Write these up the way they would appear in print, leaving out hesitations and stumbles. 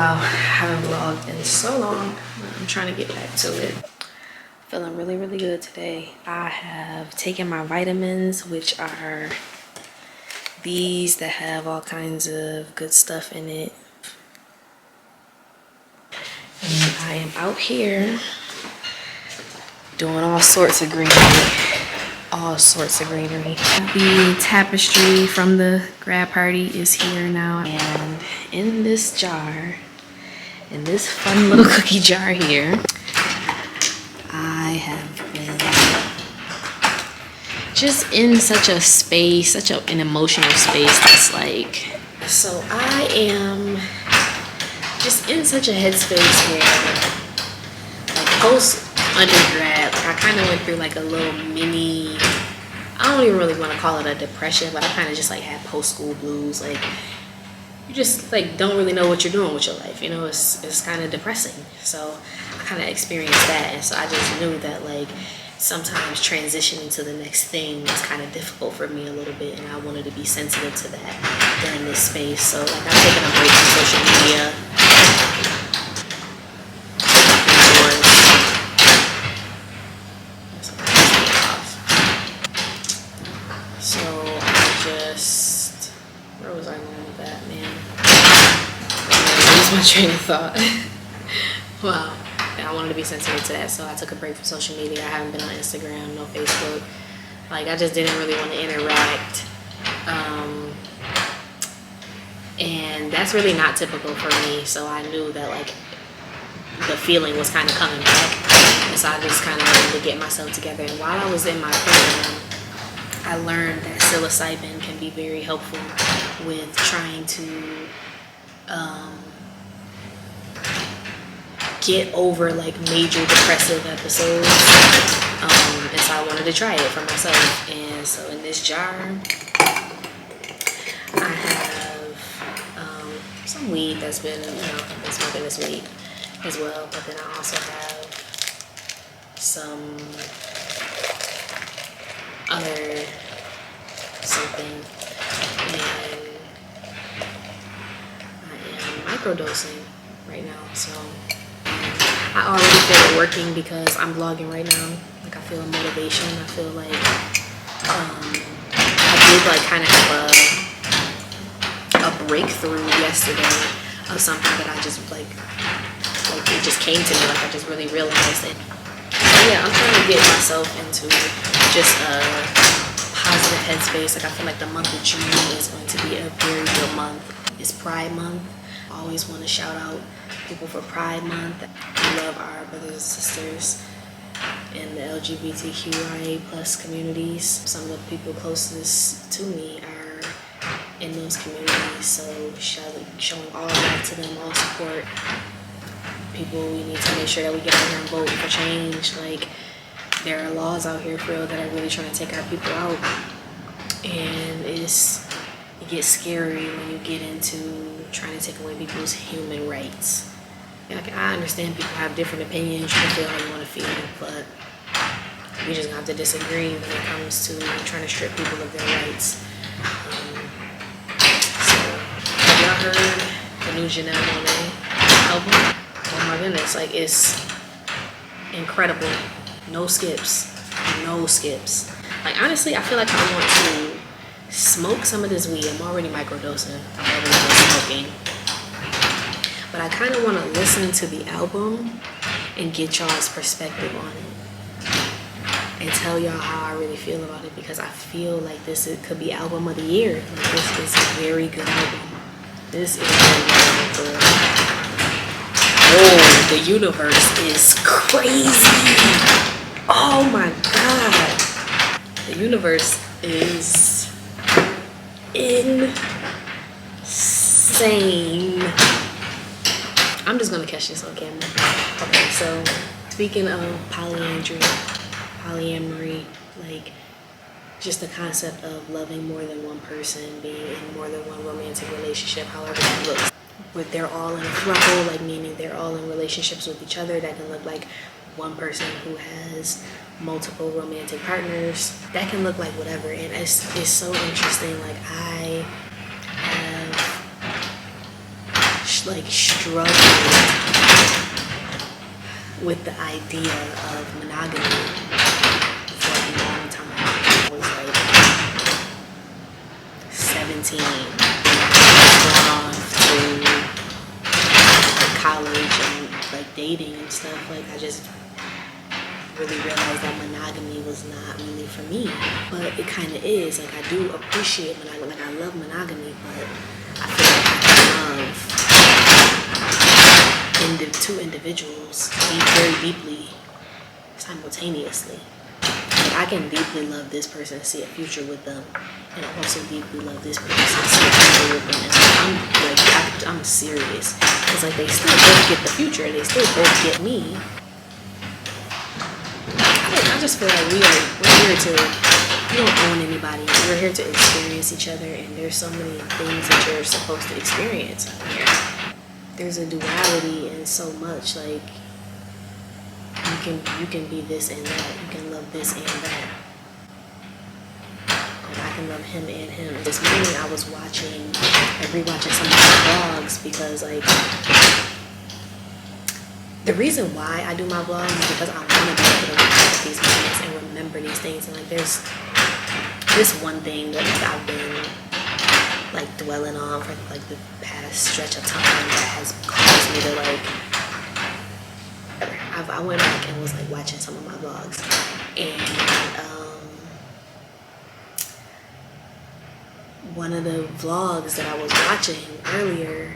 Wow, I haven't vlogged in so long. I'm trying to get back to it. Feeling really, really good today. I have taken my vitamins, which are these that have all kinds of good stuff in it. And I am out here doing all sorts of greenery. All sorts of greenery. The tapestry from the grad party is here now. And in this jar, in this fun little cookie jar here, I have been just in such a space, such an emotional space that's like, so I am just in such a headspace where, like, post undergrad, like I kind of went through like a little mini, I don't even really want to call it a depression, but I kind of just like had post-school blues. Like, you just like don't really know what you're doing with your life, you know. It's kind of depressing. So I kind of experienced that, and so I just knew that like sometimes transitioning to the next thing was kind of difficult for me a little bit, and I wanted to be sensitive to that during this space. So like I've taken a break from social media. So I just, where was I going with that, man? I lose my train of thought. Wow. I wanted to be sensitive to that, so I took a break from social media. I haven't been on Instagram, no Facebook. Like, I just didn't really want to interact. And that's really not typical for me, so I knew that, like, the feeling was kind of coming back. And so I just kind of wanted to get myself together. And while I was in my program, I learned that psilocybin can be very helpful with trying to get over like major depressive episodes, and so I wanted to try it for myself. And so in this jar I have some weed that's been, you know, I've been smoking this week as well, but then I also have some other something, and I am microdosing right now. So I already feel it working because I'm vlogging right now. Like, I feel a motivation. I feel like I did like kind of have a breakthrough yesterday of something that I just like it just came to me. Like, I just really realized it. So yeah, I'm trying to get myself into just a positive headspace. Like, I feel like the month of June is going to be a very good month. It's Pride Month. I always want to shout out people for Pride Month. We love our brothers and sisters in the LGBTQIA plus communities. Some of the people closest to me are in those communities, so showing all love to them, all support. People, we need to make sure that we get out here and vote for change. Like, there are laws out here for real that are really trying to take our people out, and it gets scary when you get into trying to take away people's human rights. Like, I understand people have different opinions, you can feel how you want to feel, but we just have to disagree when it comes to trying to strip people of their rights. So, have y'all heard the new Janelle Monáe album? Oh my goodness, like, it's incredible. No skips. No skips. Like, honestly, I feel like I want to smoke some of this weed. I'm already microdosing. I'm already smoking. But I kind of want to listen to the album and get y'all's perspective on it and tell y'all how I really feel about it, because I feel like could be album of the year. Like, this is a very good album. This is a very good album. Oh, the universe is crazy. Oh my God. The universe is insane. I'm just gonna catch this on camera. Okay, so speaking of polyamory, like, just the concept of loving more than one person, being in more than one romantic relationship, however that looks. Where they're all in a throuple, like meaning they're all in relationships with each other. That can look like one person who has multiple romantic partners. That can look like whatever, and it's so interesting. Like, I have like struggled with the idea of monogamy for a long time. I was like 17, going off to like college and like dating and stuff. Like I just really realized that monogamy was not really for me, but it kind of is. Like I do appreciate monogamy. Like I love monogamy, but I feel like I love two individuals very deeply simultaneously. Like I can deeply love this person and see a future with them, and also deeply love this person and see a future with them. And I'm serious. It's like they still both get the future, and they still both get me. I just feel like we're here to, we don't own anybody. We're here to experience each other, and there's so many things that you're supposed to experience here. There's a duality in so much. Like you can be this and that. You can love this and that. Like I can love him and him. This morning I was rewatching some of my vlogs because like the reason why I do my vlogs is because I want to be able to look at these moments and remember these things. And like there's this one thing that I've been like dwelling on for like the past stretch of time that has caused me to like, I went back and was like watching some of my vlogs, and one of the vlogs that I was watching earlier,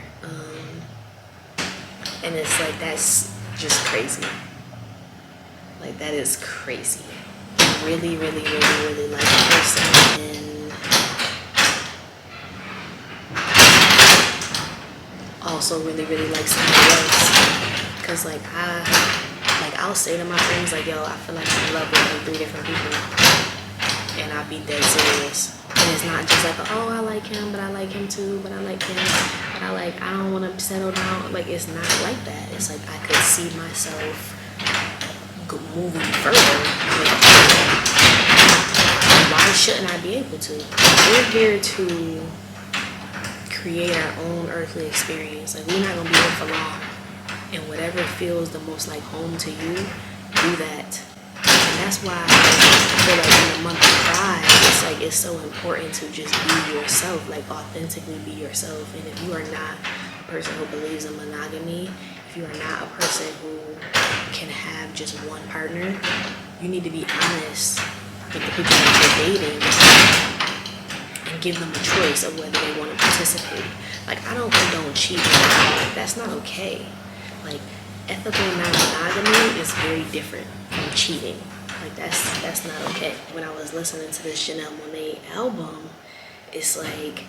and it's like, that's just crazy. Like that is crazy. Really, really, really, really like the person, and also really, really like somebody else. Cause like I'll say to my friends like, yo, I feel like I'm in love with like 3 different people, and I'll be dead serious. And it's not just like, oh, I like him, but I like him too, but I like him, but I don't want to settle down. Like it's not like that. It's like I could see myself moving further. Like, why shouldn't I be able to? We're here to create our own earthly experience. Like we're not gonna be here for long. And whatever feels the most like home to you, do that. And that's why I feel like in the month of Pride, it's like it's so important to just be yourself, like authentically be yourself. And if you are not a person who believes in monogamy, if you are not a person who can have just one partner, you need to be honest with the people that you're dating and give them a choice of whether they want to participate. Like I don't condone cheating. Like, that's not okay. Like ethical non-monogamy is very different from cheating. Like that's not okay. When I was listening to this Janelle Monáe album, it's like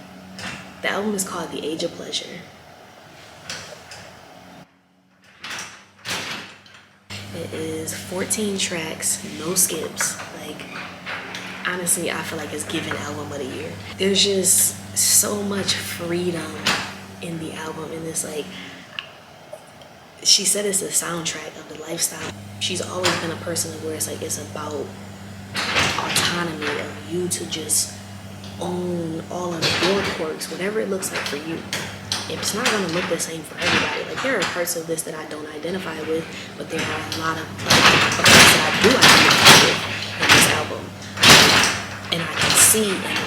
the album is called The Age of Pleasure. It is 14 tracks, no skips. Like honestly, I feel like it's given album of the year. There's just so much freedom in the album, and it's like, she said it's the soundtrack of the lifestyle. She's always been a person where it's like it's about autonomy of you to just own all of your quirks, whatever it looks like for you. It's not gonna look the same for everybody. Like there are parts of this that I don't identify with, but there are a lot of parts that I do identify with in this album. And I can see and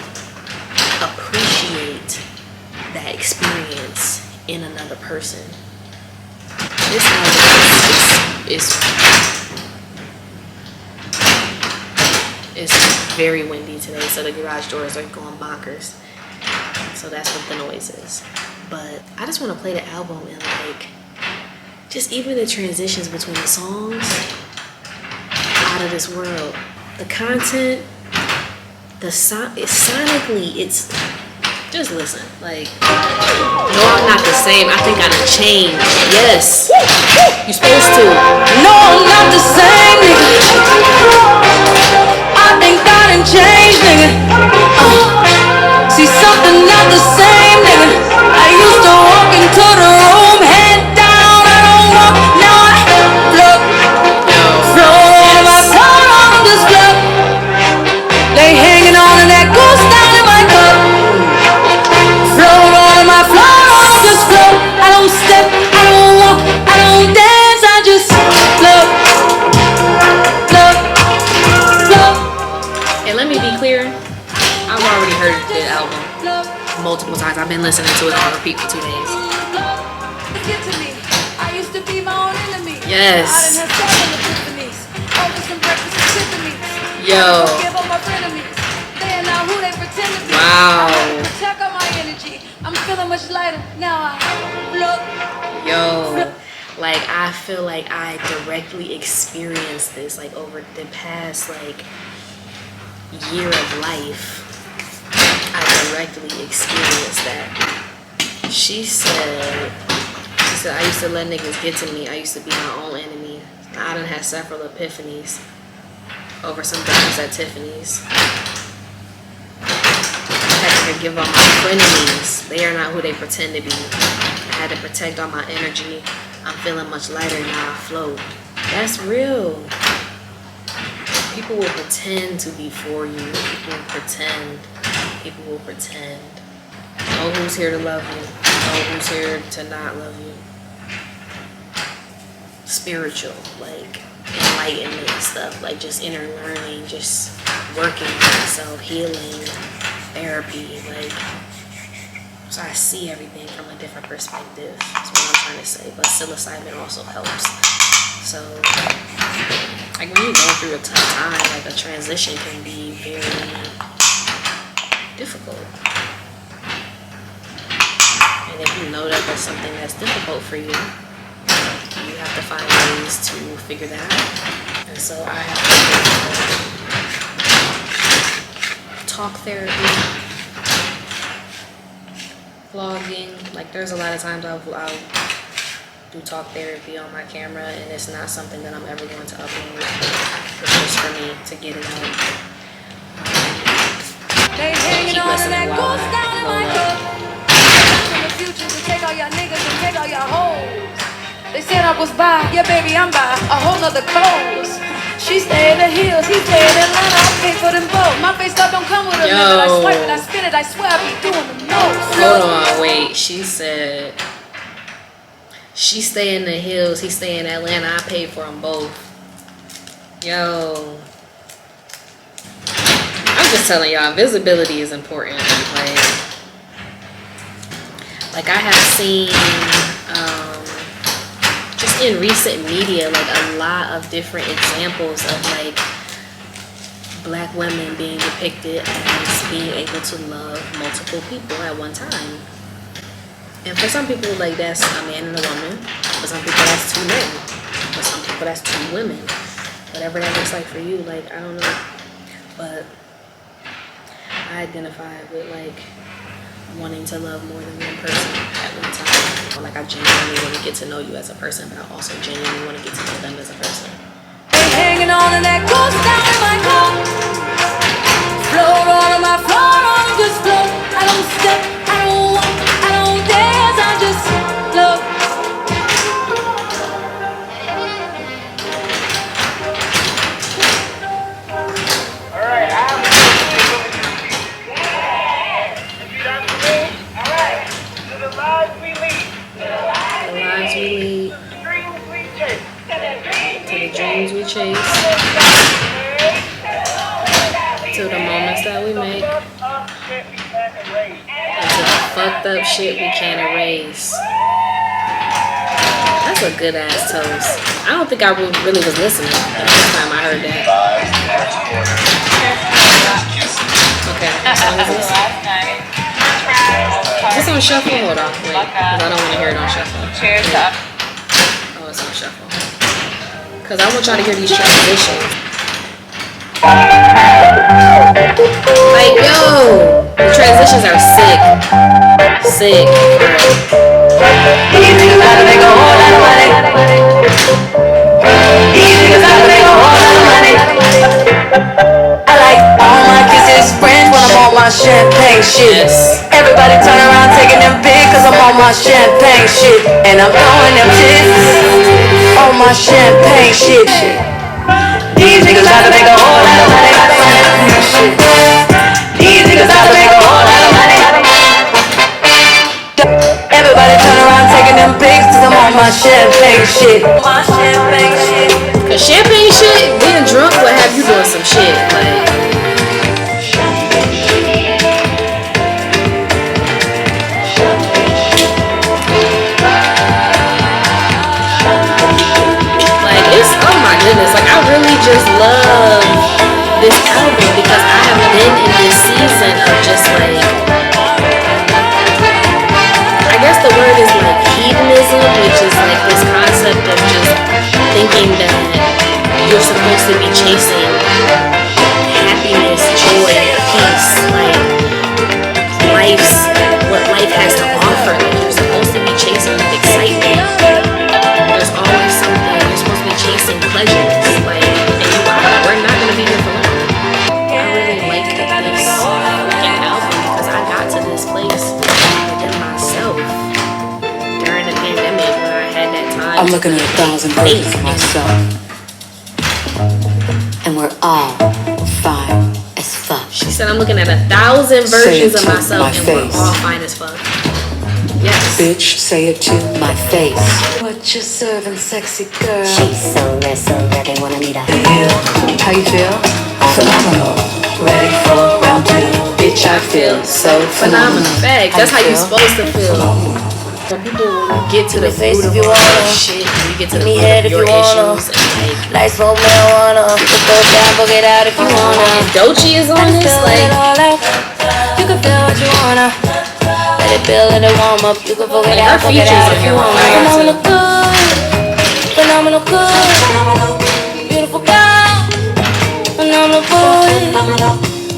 appreciate that experience in another person. This album is very windy today, so the garage doors are going bonkers. So that's what the noise is. But I just want to play the album and like, just even the transitions between the songs, out of this world. The content, sonically, it's, just listen. Like, no, I'm not the same. I think I done changed. Yes, you're supposed to. No, I'm not the same, nigga. I think I done changed, nigga. See something not the same, nigga. I used to walk into the room, head down, I don't walk, now I look. Flow on my phone on this club. They hanging on to that goose down in my cup. Flow on my floor on this club. I don't multiple times. I've been listening to it on repeat for 2 days. Yes. Yo. Wow. I'm feeling much lighter now. Yo, like I feel like I directly experienced this like over the past like year of life. I directly experienced that. She said I used to let niggas get to me. I used to be my own enemy. I done had several epiphanies over some things at Tiffany's. I had to give up my frenemies. They are not who they pretend to be. I had to protect all my energy. I'm feeling much lighter now. I float. That's real. People will pretend to be for you. People will pretend. People will pretend. Know who's here to love you. Know who's here to not love you. Spiritual, like enlightenment stuff, like just inner learning, just working on myself, healing, therapy, like, so I see everything from a different perspective. That's what I'm trying to say. But psilocybin also helps. So like when you go through a tough time, like a transition can be very difficult. And if you know that there's something that's difficult for you, you have to find ways to figure that out. And so I have to talk therapy, vlogging. Like there's a lot of times I'll do talk therapy on my camera, and it's not something that I'm ever going to upload. It's just for me to get it out. Keep listening while I roll up. Take all y'all niggas and take all y'all hoes. They said I was by, yeah baby I'm by a whole nother coast. She stay in the hills, he stay in Atlanta, I pay for them both. My face stuff don't come with a limit. I swipe it, I spin it, I swear I be doing the most. Hold on, wait, she said she stay in the hills, he stay in Atlanta, I pay for them both. Yo, I'm just telling y'all, visibility is important. Like I have seen just in recent media, like a lot of different examples of like black women being depicted as being able to love multiple people at one time. And for some people, like that's a man and a woman. For some people, that's 2 men. For some people, that's 2 women. Whatever that looks like for you, like I don't know. But I identify with like wanting to love more than one person at one time. Like I genuinely want to get to know you as a person, but I also genuinely want to get to know them as a person. Hanging on in that ghost down in my car. Float on my floor, on just float. I don't step, I don't walk, I don't dance, I just float. Alright, I have the lives we lead. To the dreams we chase. To the moments that we make. And to the fucked up shit we can't erase. That's a good ass toast. I don't think I really was listening the first time I heard that. Okay, so is this on shuffle? Hold on, wait, because I don't want to hear it on shuffle. Cheers up. Oh, it's on shuffle. Because I want y'all to hear these transitions. Like, yo, the transitions are sick. Sick. These niggas out to make a whole lot of money. These niggas out to make a whole lot of money. I like all my kisses, friends when I'm on my champagne shit. Yes. Everybody turn around taking them big cause I'm on my champagne shit. And I'm throwing them tits on my champagne shit. These niggas out to make a whole lot of money. These niggas out to make a whole lot of money. Everybody turn around taking them pics cause I'm on my champagne shit. My champagne shit. Cause champagne shit, being drunk will have you doing some shit. Like like, I guess the word is like hedonism, which is like this concept of just thinking that you're supposed to be chasing happiness, joy, peace, like what life has to offer. Like you're supposed to be chasing excitement. There's always something. You're supposed to be chasing pleasures. Like, and we're not gonna be here for long. I really like this fucking album because I got to this place within myself during the pandemic when I had that time. I'm looking at 1,000 versions of myself, and we're all fine as fuck. She said I'm looking at 1,000 versions of myself and we're all fine as fuck. Yes. Bitch, say it to my face. What you serving, sexy girl? She's so red, so red, they wanna meet her. How you feel? Phenomenal. Ready for round two. Bitch, I feel so phenomenal. Facts. That's how you're supposed to feel. When people get to the root of all that shit, when you get to the root of your issues, and Light smoke marijuana. You can throw down, go get out if you wanna. and Doechii is on this, like, You can feel what you wanna. Let it build, let it warm up. You can forget like her out, forget features out on if here you are wanna. fire Phenomenal too. good. Phenomenal good. Beautiful girl. Phenomenal boy.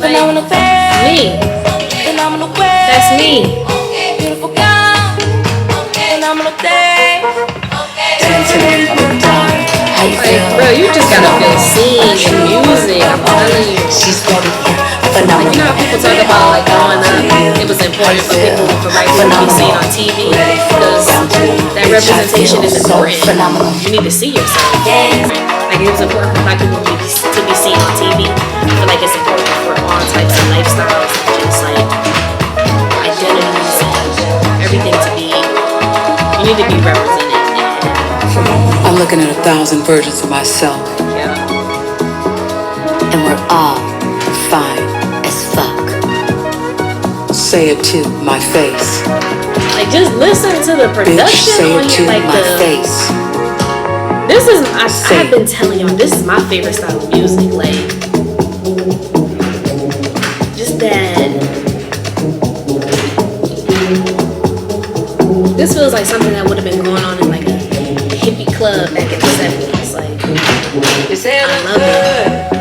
Phenomenal face. Me. Phenomenal way. That's me. Beautiful girl. Phenomenal day. Dancing in the dark. How you Like, feel? bro, you just gotta feel seen in music. I'm telling you. She's ready. Like, you know how people talk about, like, growing up, it was important for people, for white people to be seen on TV because that representation is important. You need to see yourself. Like, it was important for black people to be seen on TV. I feel like it's important for all types of lifestyles, just like identities and everything to be. You need to be represented. I'm looking at 1,000 versions of myself, Yeah. and we're all fine as fuck. Say it to my face. Like, just listen to the Bitch, production say on it here. to Like, my face. this is, I've been telling y'all, this is my favorite style of music. Like, just that. This feels like something that would have been going on in like a hippie club back in the 70s. Like, I love it.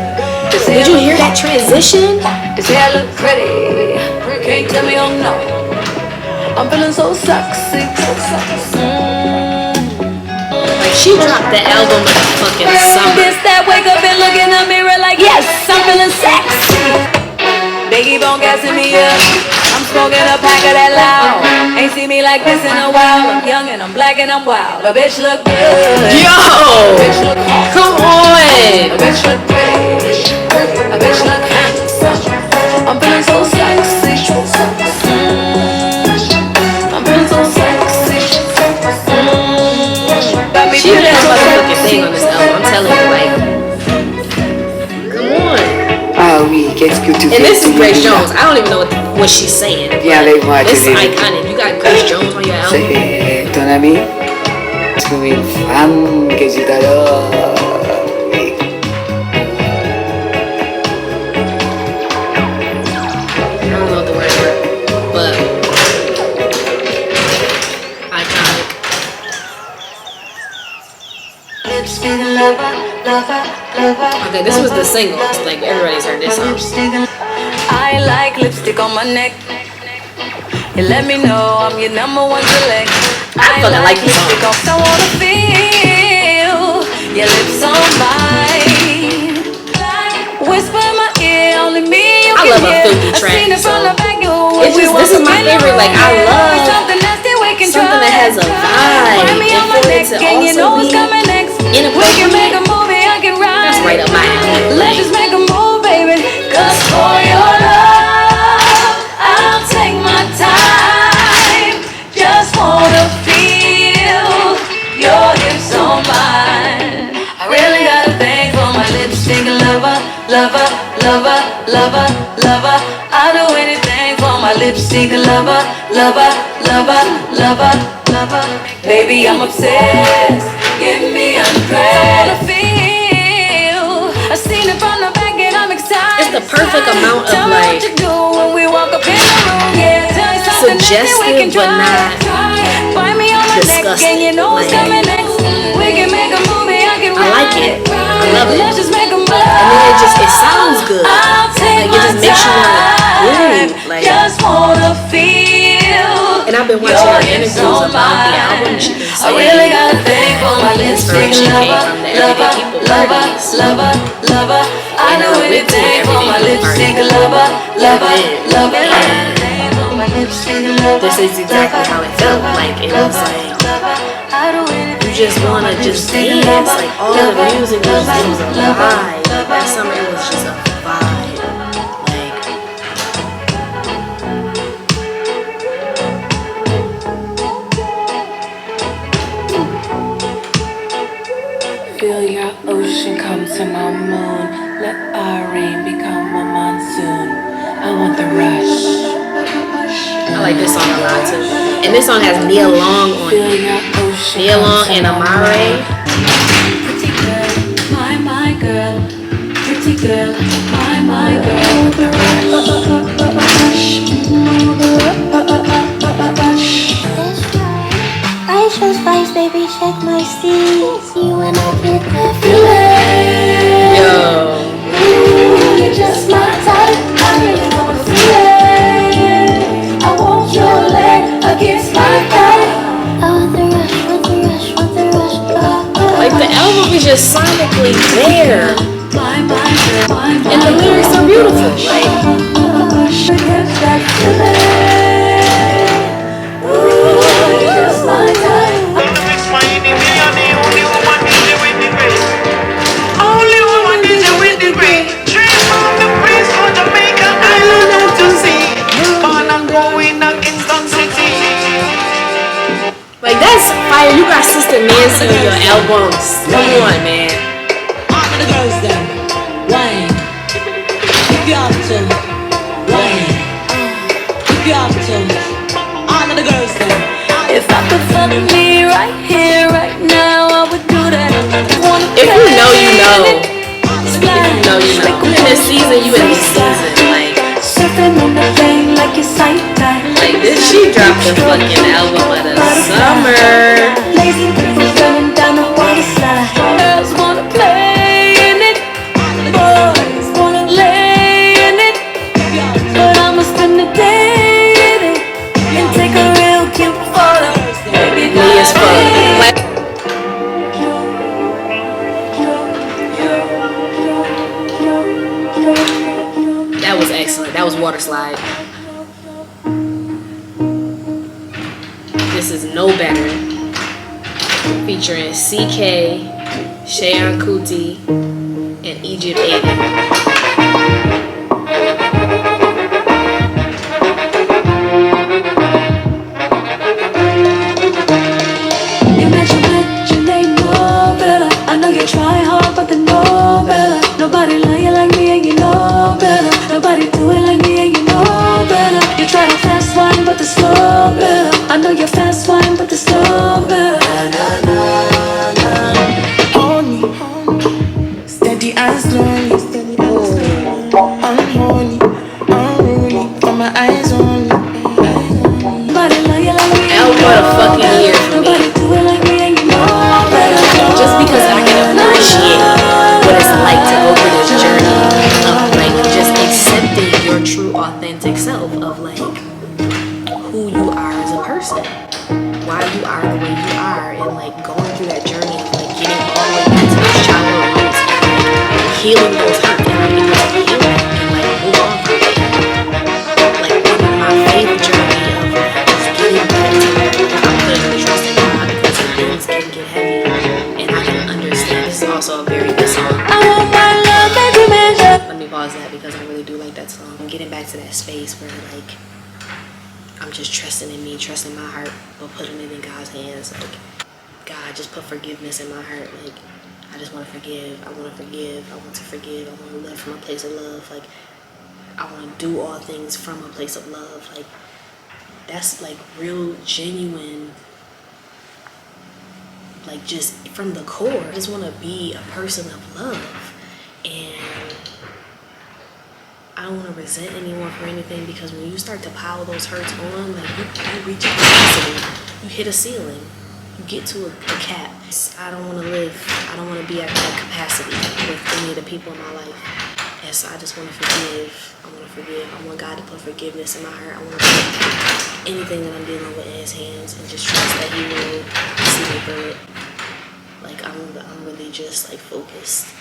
Did you hear that transition? They say I look pretty. Can't tell me oh no. I'm feeling so sexy. Like, she dropped the album in the fucking summer. Bitch that wake up and look in the mirror like yes, I'm feeling sexy. They keep on gassing me up. I'm smoking a pack of that loud. Ain't seen me like this in a while. I'm young and I'm black and I'm wild. A bitch look good. Yo! A bitch look hot. Come on! A bitch look pretty. A bitch look handsome. I'm feeling so sexy. I'm feeling so sexy. She did that motherfucking thing on this album. I'm telling you, like, come on. Ah oui, qu'est-ce que tu fais? And this is Grace Jones. I don't even know what she's saying. Viens avec moi, This is Julie. iconic. You got Grace Jones on your album. C'est ton ami? C'est comme une femme que tu t'adores. Oui. I don't know what the word is, but iconic. Okay, this was the single. Like, everybody's heard this song. I like lipstick on my neck. You let me know I'm your number one select. I fucking like this lipstick song. on. I wanna feel your lips on mine. Whisper in my ear, only me you I can love a hear. filthy I track, seen it from so the back, it's just, this is my favorite. Like, I love something nasty we can something that has a vibe, Find me and on my for it neck, to and you know also what's coming next. be We can make a inappropriate. movie, I can ride. That's right up my alley. Let's just make a move, baby. Cause for your love, I'll take my time. Just wanna feel your hips on mine. I really got a thing for my lipstick lover, lover, lover, lover, lover. I'll do anything for my lipstick lover, lover, lover, lover, lover. Baby, I'm obsessed. Give me undressed. I wanna feel. I seen it from the back and I'm excited. It's the perfect amount of like suggestive but not disgusting. Like, I like it. I love it. And then it sounds good. Like, it just makes you want to groove. Like, and I've been watching her interviews about the album. She's been saying the inspiration came from the Everyday People parties. And I went to Everyday People party. This is exactly how it felt. Like, it was like, you just want to just dance. Like, all the music was, it was a vibe. Like, that summer it was just a vibe. Like, feel your ocean come to my moon. Let our rain become a monsoon. I want the rush. I like this song a lot too. And this song has Nia Long on it. Nia Long and Amare. Pretty girl, my girl. Pretty girl, my girl. The Ice shows spice, baby, check my steez. You and I get that feeling. Yo. You're just my type. I really wanna feel it. I want your leg against my thigh. I want the rush, want the rush, want the rush. Like, the album is just sonically there. And the lyrics are beautiful. Like, like, that's fire. You got Sister Nancy on your albums. Come on, man. All of the girls them wine. If you have to wine. If you have to. All of the girls them. If I could fuck me right here, right now, I would do that. If you know, you know. If you know, you know. You in this season, you in this season. Like, surfing on the plane like it's sight time. like this, she dropped the fucking album of the summer. Lazy breezes running down the water slide. Girls wanna play in it, boys wanna lay in it, but I'ma spend the day in it and take a real cute photo. Baby, Me as fuck. Like, that was excellent. That was Water Slide. This is No Better, featuring CK, Shayon Kuti, and Egypt Aiden. Imagine they know better. I know you try hard, but they know better. Nobody love you like me, and you know better. Nobody do it like me, and you know better. You try to fast wine, but the slow better. I know you're fast wine, but the slow better. Honey, steady and slowly, unholy, unruly, from my eyes only. Nobody love you like me. Album of the fucking year for me. Nobody do it like me, and you know better. Just because I can appreciate what it's like to go through this journey of like just accepting your true authentic self, of like who you are as a person, why you are the way you are, and like going through that journey of like getting all the way back to those childhood roots and like healing those hurts and being able to heal it and like move on from it. Like on my faith journey of like just getting back to like I'm putting the trust in God because things can get heavy and I can understand. This is also a very good song. I want my love, baby, measure. Let me pause that because I really do like that song. I'm getting back to that space where like I'm just trusting in me, trusting my heart, but putting it in God's hands. Like, God, just put forgiveness in my heart. Like, I just want to forgive. I want to forgive. I want to forgive. I want to live from a place of love. Like, I want to do all things from a place of love. Like, that's like real, genuine, like just from the core. I just want to be a person of love. And I don't want to resent anyone for anything, because when you start to pile those hurts on, like you reach a capacity, you hit a ceiling, you get to a cap. I don't want to live, I don't want to be at that capacity with any of the people in my life. And so I just want to forgive. I want to forgive. I want God to put forgiveness in my heart. I want to put anything that I'm dealing with in his hands and just trust that he will see me through it. Like I'm really just like focused.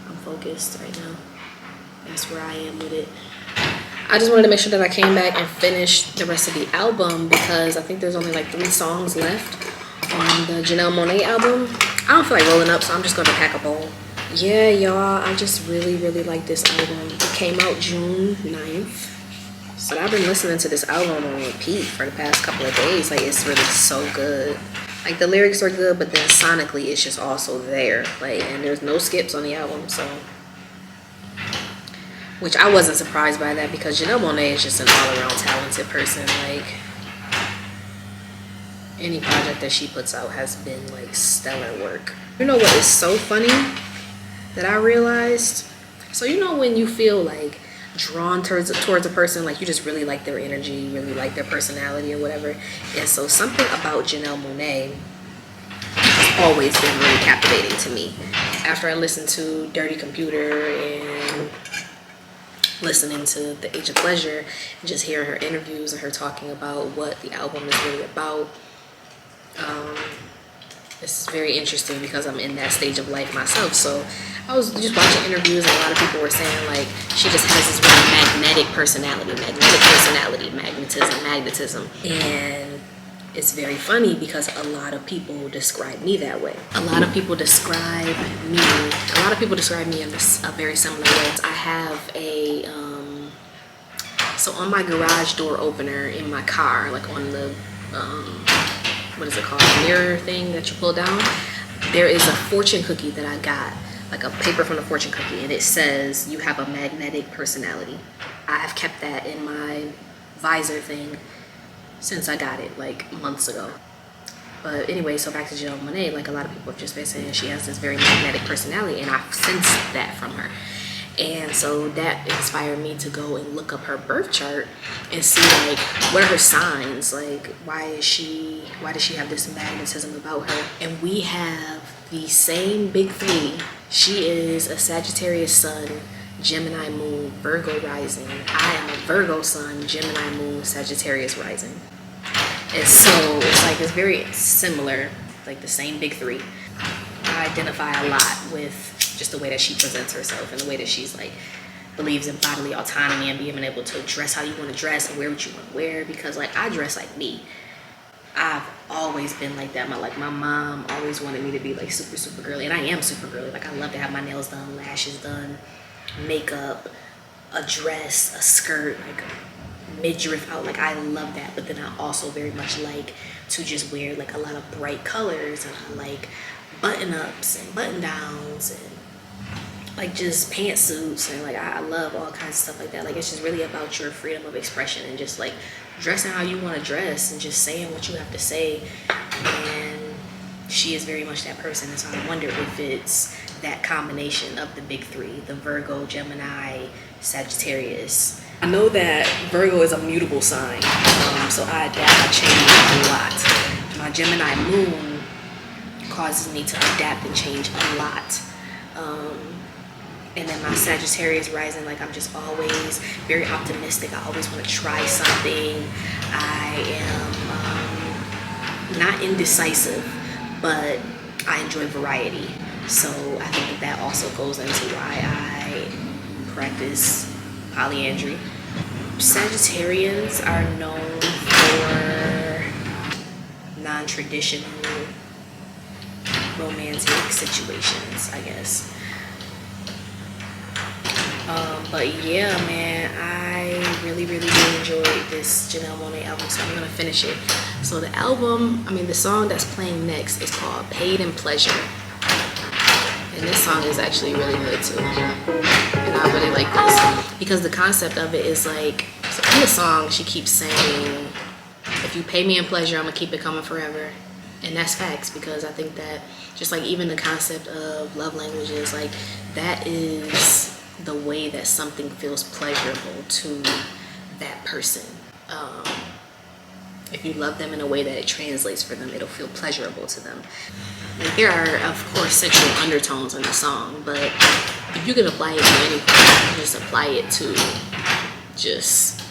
I'm focused right now. That's where I am with it. I just wanted to make sure that I came back and finished the rest of the album, because I think there's only like 3 songs left on the Janelle Monáe album. I don't feel like rolling up, so I'm just gonna pack a bowl. Yeah, y'all, I just really like this album. It came out June 9th. So I've been listening to this album on repeat for the past couple of days. Like, it's really so good. Like, the lyrics are good, but then sonically it's just also there. Like, and there's no skips on the album, so. Which I wasn't surprised by that, because Janelle Monáe is just an all-around talented person. Like, any project that she puts out has been like stellar work. You know what is so funny that I realized? So you know when you feel like drawn towards a person, like you just really like their energy, you really like their personality or whatever. And so something about Janelle Monáe has always been really captivating to me. After I listened to Dirty Computer and listening to The Age of Pleasure and just hearing her interviews and her talking about what the album is really about, it's very interesting because I'm in that stage of life myself. So I was just watching interviews, and a lot of people were saying like she just has this really magnetic personality, magnetism. And it's very funny because a lot of people describe me that way. A lot of people describe me in a very similar way. I have a so on my garage door opener in my car, like on the what is it called, mirror thing that you pull down, there is a fortune cookie that I got, like a paper from the fortune cookie, and it says you have a magnetic personality. I have kept that in my visor thing since I got it like months ago. But anyway, so back to Janelle Monáe, like a lot of people have just been saying she has this very magnetic personality, and I've sensed that from her. And so that inspired me to go and look up her birth chart and see like what are her signs, like why does she have this magnetism about her. And we have the same big 3. She is a Sagittarius sun, Gemini moon, Virgo rising. I am a Virgo sun, Gemini moon, Sagittarius rising. And so it's very similar, like the same big 3. I identify a lot with just the way that she presents herself and the way that she's like believes in bodily autonomy and being able to dress how you want to dress and wear what you want to wear, because like I dress like me. I've always been like that. My mom always wanted me to be like super girly, and I am super girly. Like I love to have my nails done, lashes done, makeup, a dress, a skirt, like a midriff out. Like I love that, but then I also very much like to just wear like a lot of bright colors, and I like button-ups and button-downs and like just pantsuits, and like I love all kinds of stuff like that. Like it's just really about your freedom of expression and just like dressing how you want to dress and just saying what you have to say. And she is very much that person, and so I wonder if it's that combination of the big 3, the Virgo, Gemini, Sagittarius. I know that Virgo is a mutable sign, so I adapt, I change a lot. My Gemini moon causes me to adapt and change a lot. And then my Sagittarius rising, like I'm just always very optimistic. I always want to try something. I am not indecisive, but I enjoy variety. So I think that also goes into why I practice polyandry. Sagittarians are known for non-traditional romantic situations, I guess. But yeah, man, I really enjoyed this Janelle Monáe album, so I'm gonna finish it. So the song that's playing next is called Paid in Pleasure. And this song is actually really good too. And I really like this because the concept of it is like, so in the song she keeps saying, if you pay me in pleasure, I'm gonna keep it coming forever. And that's facts, because I think that just like even the concept of love languages, like that is the way that something feels pleasurable to that person. If you love them in a way that it translates for them, it'll feel pleasurable to them. Like, there are, of course, sexual undertones in the song, but if you can apply it to anything, just apply it to just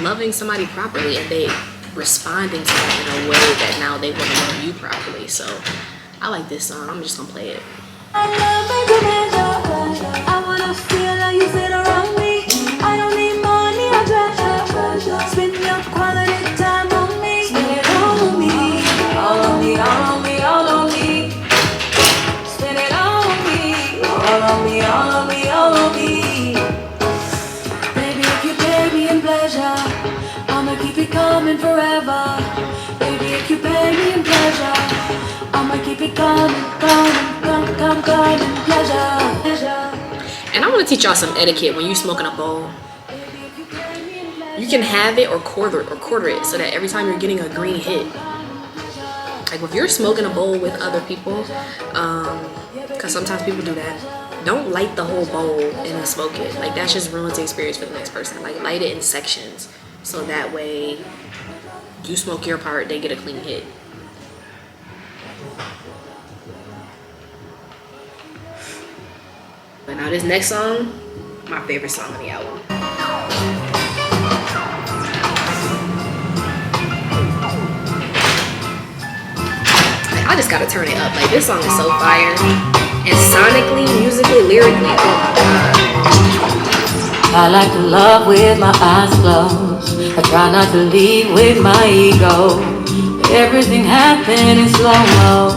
loving somebody properly and they responding to that in a way that now they want to love you properly. So I like this song. I'm just gonna play it. I wanna feel like you sit around me. I don't need money or treasure. Spend your quality time on me. Spend it all on me. All on me, all on me, all on me. Spend it all on me. All on me, all on me, all on me. Baby, if you pay me in pleasure, I'ma keep it coming forever. Baby, if you pay me in pleasure, I'ma keep it coming, coming, pleasure. And I want to teach y'all some etiquette when you smoking a bowl. You can have it or quarter it so that every time you're getting a green hit. Like, if you're smoking a bowl with other people, because sometimes people do that, don't light the whole bowl and then smoke it. Like, that just ruins the experience for the next person. Like, light it in sections so that way you smoke your part, they get a clean hit. But now this next song, my favorite song on the album. I just gotta turn it up. Like, this song is so fire. And sonically, musically, lyrically, oh my god. I like to love with my eyes closed. I try not to lead with my ego. Everything happened in slow-mo,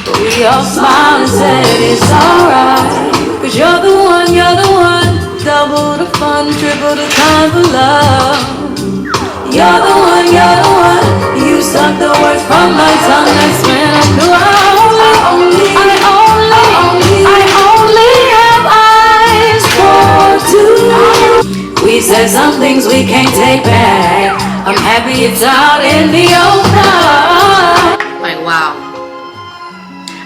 but we all smiled and said it's alright. Cause you're the one, double the fun, triple the time for love. You're the one, you suck the words from my tongue. That's when I knew I only have eyes for two. We said some things we can't take back. I'm happy it's out in the open. Like, wow.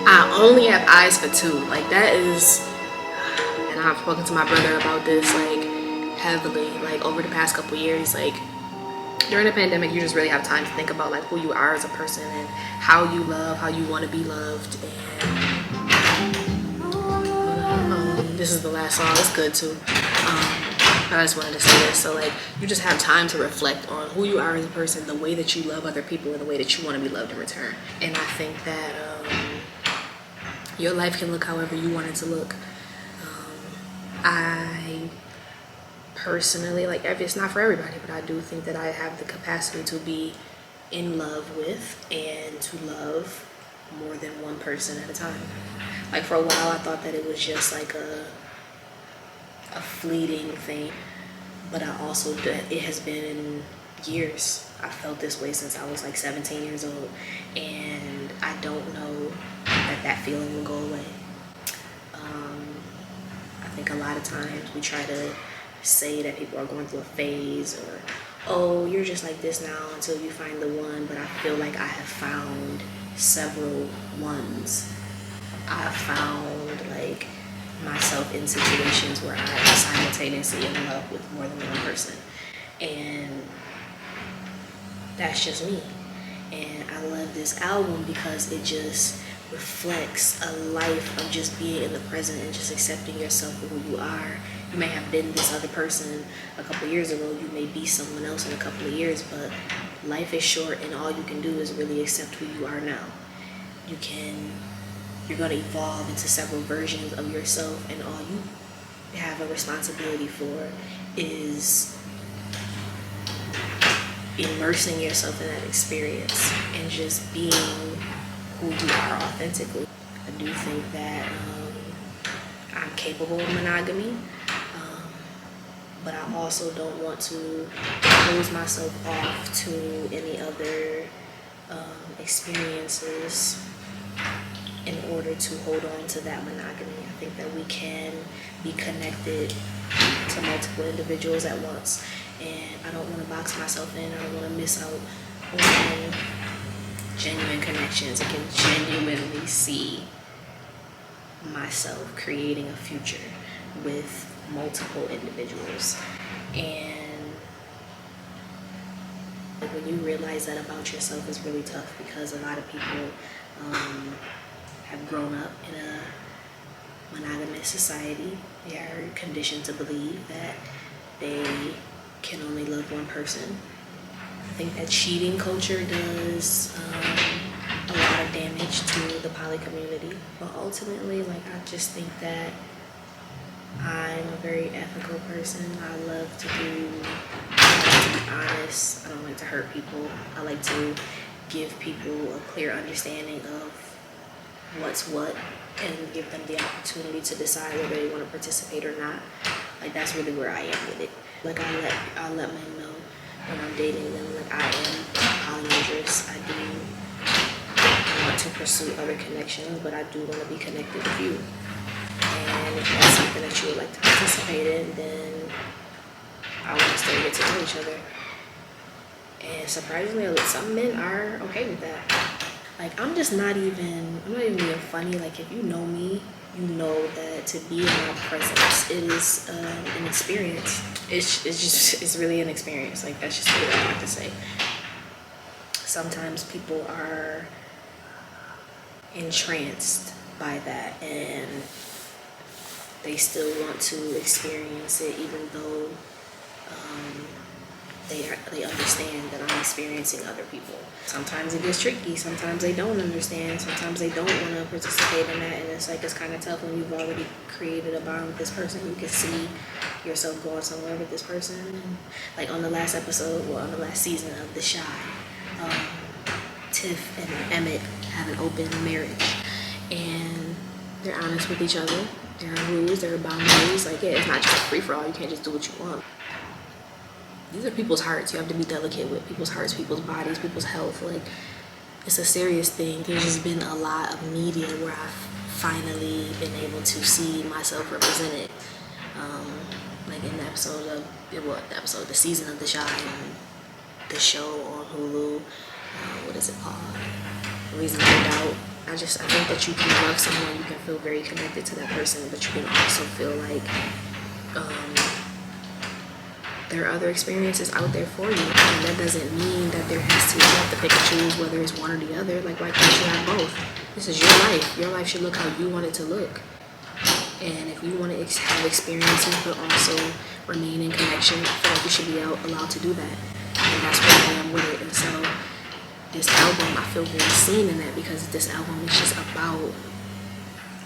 I only have eyes for two. Like, that is... And I've spoken to my brother about this, like, heavily, like, over the past couple years. Like, during the pandemic, you just really have time to think about, like, who you are as a person and how you love, how you want to be loved. And this is the last song. It's good too. I just wanted to say this. So, like, you just have time to reflect on who you are as a person, the way that you love other people, and the way that you want to be loved in return. And I think that your life can look however you want it to look. I personally, like, it's not for everybody, but I do think that I have the capacity to be in love with and to love more than one person at a time. Like, for a while I thought that it was just like a fleeting thing, but I also, it has been years. I felt this way since I was like 17 years old, and I don't know that feeling will go away. I think a lot of times we try to say that people are going through a phase, or, oh, you're just like this now until you find the one, but I feel like I have found several ones. I've found, like, myself in situations where I'm simultaneously in love with more than one person, and that's just me. And I love this album because it just reflects a life of just being in the present and just accepting yourself for who you are. You may have been this other person a couple years ago, you may be someone else in a couple of years, but life is short and all you can do is really accept who you are now. You're going to evolve into several versions of yourself, and all you have a responsibility for is immersing yourself in that experience and just being who you are authentically. I do think that I'm capable of monogamy, but I also don't want to close myself off to any other experiences in order to hold on to that monogamy. I think that we can be connected to multiple individuals at once, and I don't want to box myself in. I don't want to miss out on genuine connections. I can genuinely see myself creating a future with multiple individuals. And like, when you realize that about yourself, is really tough, because a lot of people have grown up in a monogamous society. They are conditioned to believe that they can only love one person. I think that cheating culture does a lot of damage to the poly community. But ultimately, like, I just think that I'm a very ethical person. I love to be honest. I don't like to hurt people. I like to give people a clear understanding of what's what, and give them the opportunity to decide whether they want to participate or not. Like, that's really where I am with it. Like, I let men know when I'm dating them, like, I am polyamorous. I do want to pursue other connections, but I do want to be connected with you. And if that's something that you would like to participate in, then I want us to get to know each other. And surprisingly, some men are okay with that. Like, I'm not even being funny. Like, if you know me, you know that to be in my presence, it is an experience. It's really an experience. Like, that's just what I like to say. Sometimes people are entranced by that, and they still want to experience it, even though they understand that I'm experiencing other people. Sometimes it gets tricky. Sometimes they don't understand. Sometimes they don't want to participate in that, and it's kind of tough when you've already created a bond with this person. You can see yourself going somewhere with this person. And like on the last season of The Shy, Tiff and Emmett have an open marriage, and they're honest with each other. There are rules, there are boundaries. Like, yeah, it's not just a free-for-all. You can't just do what you want. These are people's hearts. You have to be delicate with people's hearts, people's bodies, people's health. Like, it's a serious thing. There's just been a lot of media where I've finally been able to see myself represented. Like in the season of The Shy, and the show on Hulu. What is it called? Reasonable Doubt. I think that you can love someone, you can feel very connected to that person, but you can also feel like there are other experiences out there for you, and that doesn't mean that you have to pick and choose whether it's one or the other. Like, why can't you have both? This is your life. Your life should look how you want it to look. And if you want to have experiences but also remain in connection, I feel like you should be allowed to do that. And that's where I am with it. And so this album, I feel very seen in that, because this album is just about,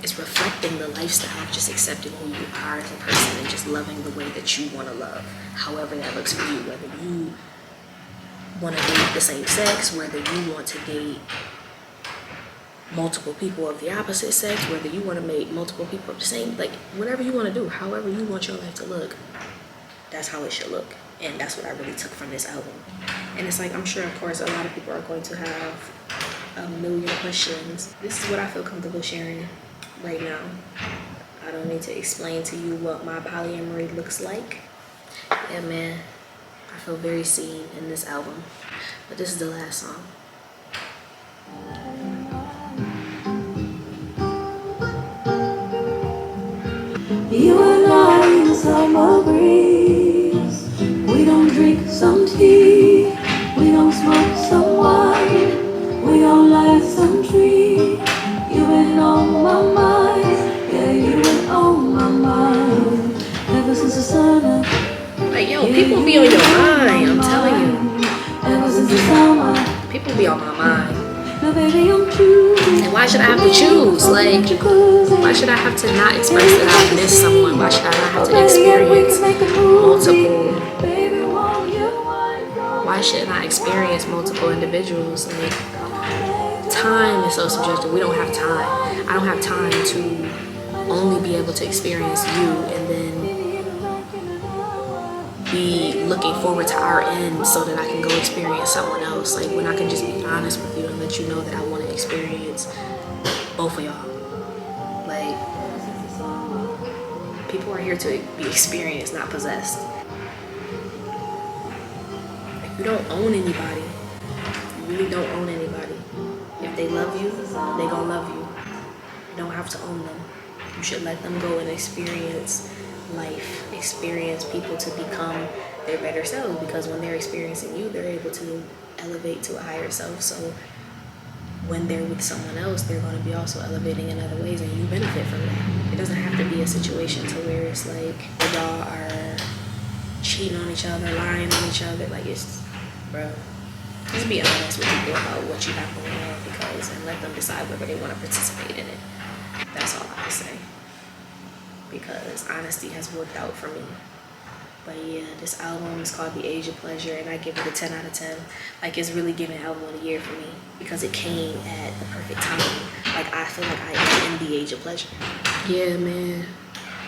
it's reflecting the lifestyle of just accepting who you are as a person and just loving the way that you want to love, however that looks for you. Whether you want to date the same sex, whether you want to date multiple people of the opposite sex, whether you want to make multiple people of the same, like, whatever you want to do, however you want your life to look, that's how it should look. And that's what I really took from this album. And it's like, I'm sure, of course, a lot of people are going to have a million questions. This is what I feel comfortable sharing right now. I don't need to explain to you what my polyamory looks like. Yeah, man, I feel very seen in this album. But this is the last song. You and I in the summer breeze. We don't drink some tea. We don't smoke some wine. We don't light some tree. You've been on my mind. Yeah, you've been on my mind. Ever since the sun up. Like, yo, people be on your mind, I'm telling you. Ever since the summer. People be on my mind. Now, baby, I'm choosing. And why should I have to choose? Like, why should I have to not express that I miss someone? Why should I not have to experience multiple? Why shouldn't I experience multiple individuals? Like, time is so subjective. We don't have time. I don't have time to only be able to experience you and then be looking forward to our end so that I can go experience someone else. Like, when I can just be honest with you and let you know that I want to experience both of y'all. Like, people are here to be experienced, not possessed. Like, you don't own anybody. You really don't own anybody. If they love you, they gonna love you. You don't have to own them. You should let them go and experience life, experience people to become their better selves, because when they're experiencing you, they're able to elevate to a higher self. So when they're with someone else, they're going to be also elevating in other ways, and you benefit from that. It doesn't have to be a situation to where it's like y'all are cheating on each other, lying on each other. Like, it's, bro, just be honest with people about what you have going on, and let them decide whether they want to participate in it. That's all I can say, because honesty has worked out for me. But yeah, this album is called The Age of Pleasure, and I give it a 10 out of 10. Like, it's really giving album of the year for me, because it came at the perfect time. Like, I feel like I am in the age of pleasure. Yeah, man,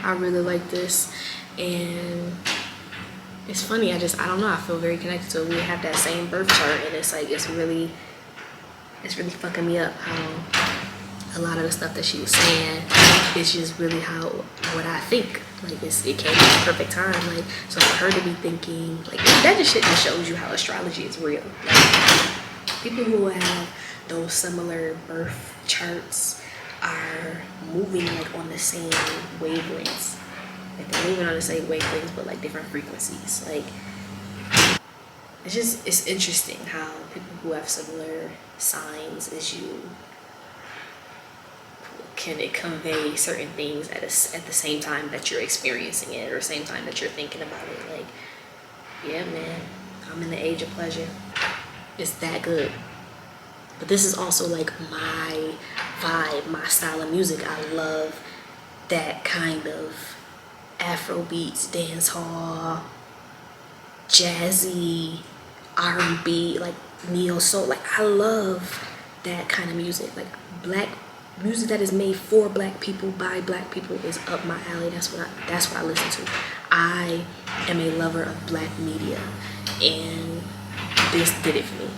I really like this. And it's funny, I don't know, I feel very connected to it. We have that same birth chart, and it's like, it's really fucking me up how a lot of the stuff that she was saying is just really what I think. Like, it came at the perfect time. Like, so for her to be thinking, like, that just shit just shows you how astrology is real. Like, people who have those similar birth charts are moving like on the same wavelengths. Like, they're moving on the same wavelengths, but like different frequencies. Like, it's interesting how people who have similar signs as you can convey certain things at the same time that you're experiencing it, or same time that you're thinking about it. Like, yeah, man, I'm in the age of pleasure. It's that good. But this is also like my vibe, my style of music. I love that kind of Afro beats, dance hall, jazzy, R&B, like neo soul. Like, I love that kind of music. Like, black music that is made for black people by black people is up my alley. That's what I listen to. I am a lover of black media, and this did it for me.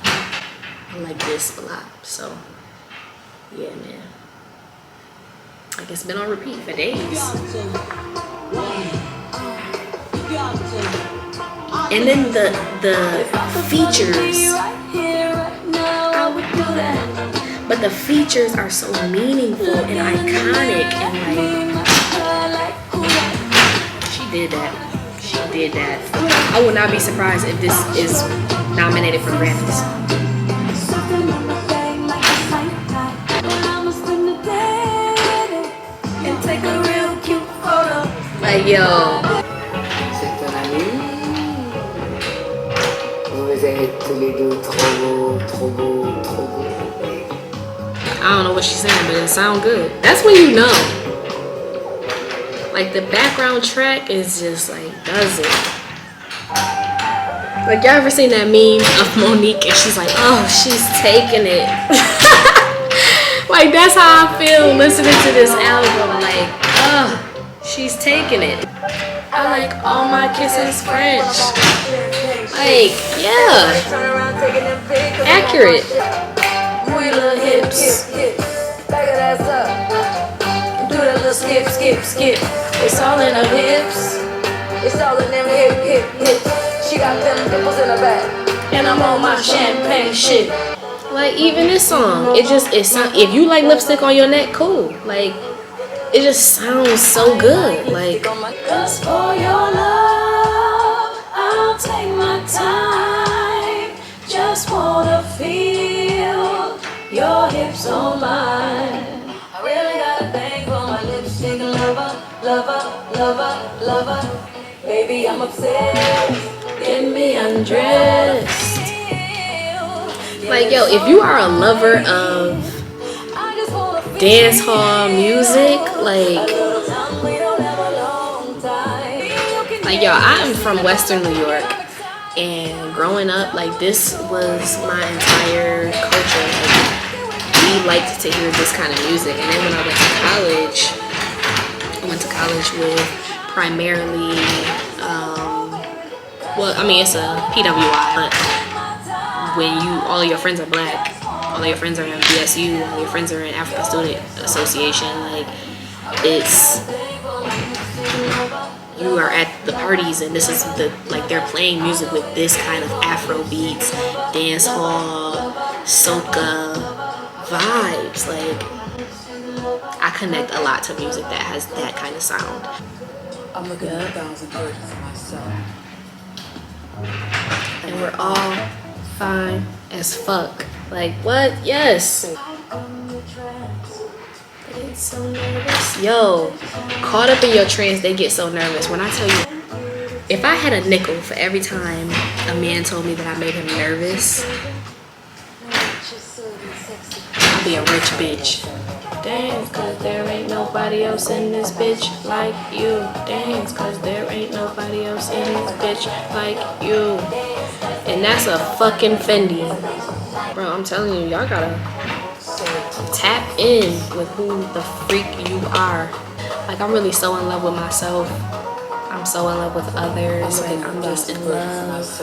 I like this a lot. So yeah, man, like, it's been on repeat for days. And then the features, I would do that. But the features are so meaningful and iconic, and like, she did that. She did that. I would not be surprised if this is nominated for Grammys. And take a real cute photo. Like, yo. C'est ton ami. Vous êtes tous les deux trop beaux, trop beaux, trop beaux. I don't know what she's saying, but it sounds good. That's when you know. Like, the background track is just like, does it. Like, y'all ever seen that meme of Monique and she's like, oh, she's taking it. Like, that's how I feel listening to this album. Like, oh, she's taking it. I like all my kisses French. Like, yeah. Accurate. Move your little hips. Back of that up. Do that little skip, skip, skip. It's all in her hips. It's all in them hips. She got them nipples in her back. And I'm on my champagne shit. Like, even this song, it sounds, if you like lipstick on your neck, cool. Like, it just sounds so good. Like, cause for your love, I'll take my time. Just wanna feel your hips on mine. I really got a thing for my lipstick lover, lover, lover, lover. Baby, I'm obsessed. Get me undressed. Like, yo, if you are a lover of dance hall music, like yo, I'm from Western New York, and growing up, like, this was my entire culture. Like, we liked to hear this kind of music. And then when I went to college with primarily, well, I mean, it's a PWI, but when all of your friends are black, all of your friends are in BSU, all your friends are in African Student Association, like, it's, you are at the parties and this is they're playing music with this kind of Afro beats, dance hall, soca vibes. Like, I connect a lot to music that has that kind of sound. I'm looking at 1,000 versions of myself. And we're all fine as fuck. Like, what? Yes. They get so nervous. Yo, caught up in your trance, they get so nervous. When I tell you, if I had a nickel for every time a man told me that I made him nervous, I'd be a rich bitch. Dance, cause there ain't nobody else in this bitch like you. Dance, cause there ain't nobody else in this bitch like you. And that's a fucking Fendi. Bro, I'm telling you, y'all gotta tap in with who the freak you are. Like, I'm really so in love with myself. I'm so in love with others. Like, I'm just in love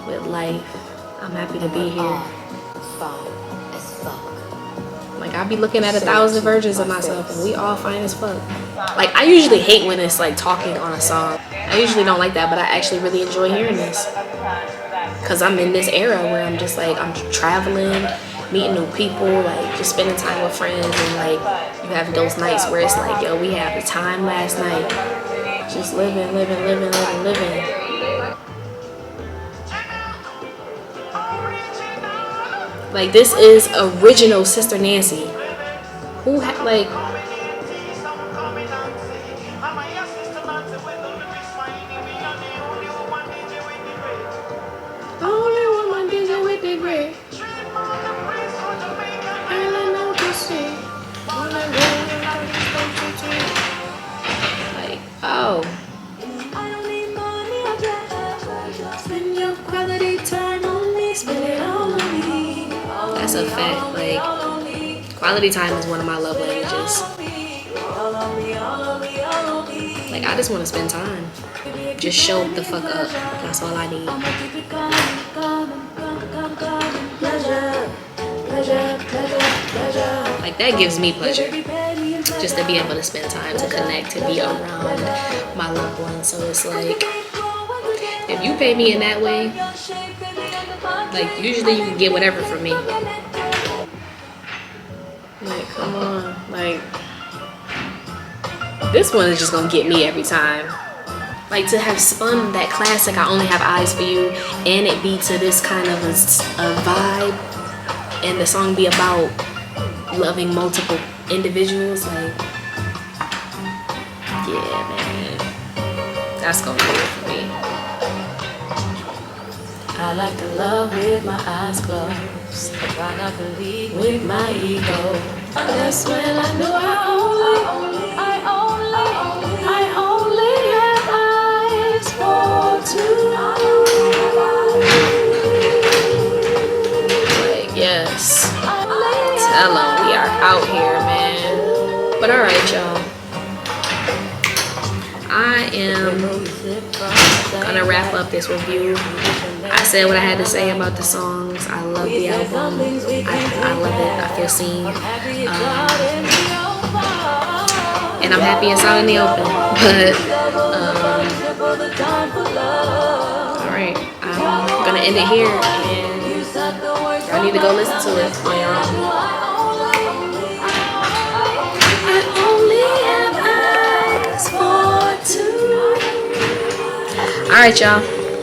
with life. I'm happy to be here. Like, I be looking at 1,000 versions of myself, and we all fine as fuck. Like, I usually hate when it's like talking on a song. I usually don't like that, but I actually really enjoy hearing this. Cause I'm in this era where I'm just like, I'm traveling, meeting new people, like just spending time with friends, and like you have those nights where it's like, yo, we had the time last night. Just living. Like, this is original Sister Nancy. Who had, like, only one DJ with the gray. Like, oh. I don't need money or dress. Spend your quality time on me, spend it all on me. That's a fact. Like, quality time is one of my love languages. Like, I just want to spend time. Just show the fuck up. That's all I need. Like, that gives me pleasure. Just to be able to spend time, to connect, to be around my loved ones. So it's like, if you pay me in that way, like, usually you can get whatever from me. Like, come on. Like, this one is just gonna get me every time. Like, to have spun that classic I Only Have Eyes For You, and it be to this kind of a vibe, and the song be about loving multiple individuals, like, yeah, man, that's gonna be it for me. I like to love with my eyes closed, try not to lead with my ego. That's when I know I only have eyes for two. Like, yes, tell them we are out here, man. But alright, y'all, I am gonna wrap up this review. I said what I had to say about the songs. I love the album. I love it. I feel seen. And I'm happy it's out in the open. But, alright. I'm gonna end it here. And I need to go listen to it. I only have eyes for two. Alright, y'all.